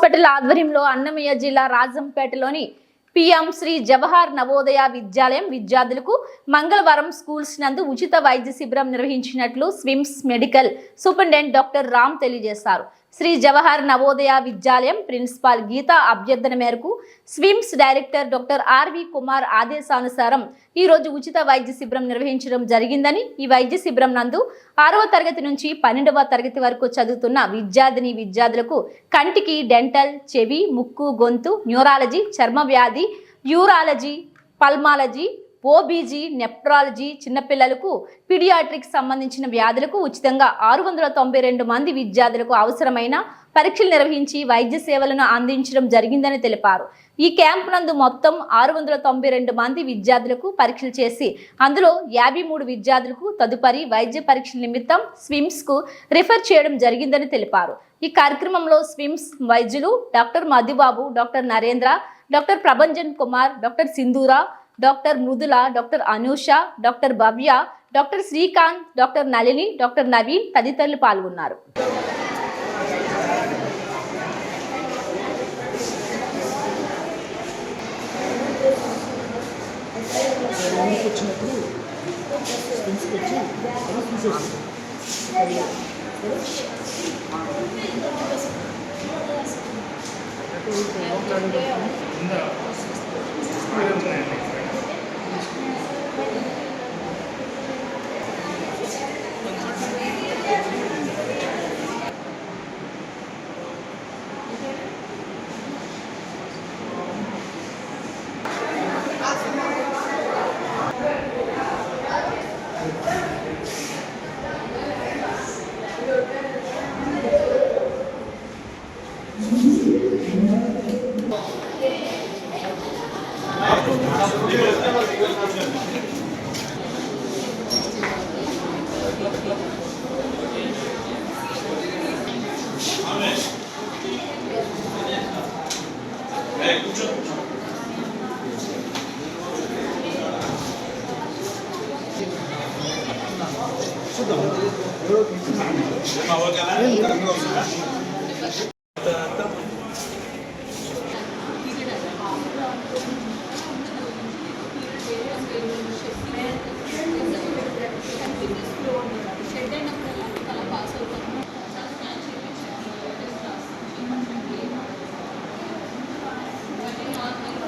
Hospital ఆధ్వర్యంలో అన్నమయ్య జిల్లా రాజంపేటలోని పిఎం శ్రీ జవహర్ నవోదయ విద్యాలయం విద్యార్థులకు మంగళవారం స్కూల్స్ నందు ఉచిత వైద్య శిబిరం నిర్వహించినట్లు SVIMS medical superintendent doctor Ram తెలియజేశారు. శ్రీ జవహర్ నవోదయ విద్యాలయం ప్రిన్సిపాల్ గీతా అభ్యర్థన మేరకు SVIMS director doctor R V Kumar ఆదేశానుసారం ఈ రోజు ఉచిత వైద్య శిబిరం నిర్వహించడం జరిగిందని, ఈ వైద్య శిబిరం నందు 6వ తరగతి నుంచి 12వ తరగతి వరకు చదువుతున్న విద్యార్థులకు కంటికి డెంటల్, చెవి, ముక్కు, గొంతు, న్యూరాలజీ, చర్మ వ్యాధి, యూరాలజీ, పల్మాలజీ, ఓబీజీ, నెఫ్రాలజీ, చిన్నపిల్లలకు పీడియాట్రిక్స్ సంబంధించిన వ్యాధులకు ఉచితంగా 692 మంది విద్యార్థులకు అవసరమైన పరీక్షలు నిర్వహించి వైద్య సేవలను అందించడం జరిగిందని తెలిపారు. ఈ క్యాంప్ నందు మొత్తం 692 మంది విద్యార్థులకు పరీక్షలు చేసి అందులో 53 విద్యార్థులకు తదుపరి వైద్య పరీక్షల నిమిత్తం స్విమ్స్ కు రిఫర్ చేయడం జరిగిందని తెలిపారు. ఈ కార్యక్రమంలో స్విమ్స్ వైద్యులు doctor Madhubabu, doctor Narendra, doctor Prabhanjan Kumar, doctor Sindhura, doctor Mrudula, doctor Anusha, doctor Bhavya, doctor Srikanth, doctor Nalini, doctor Naveen తదితరులు పాల్గొన్నారు.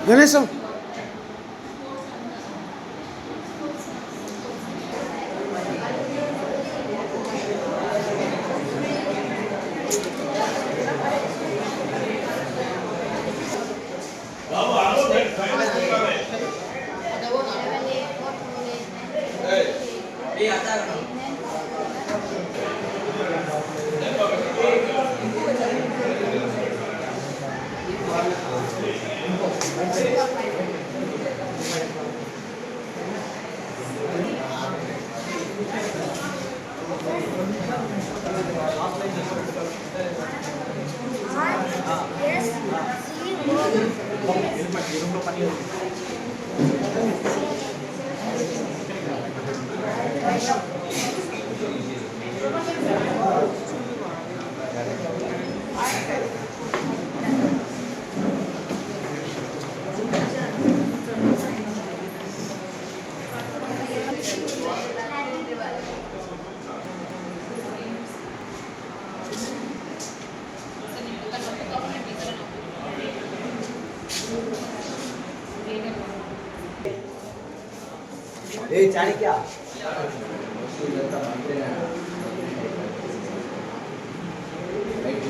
గణేశం चाणक्य రైట్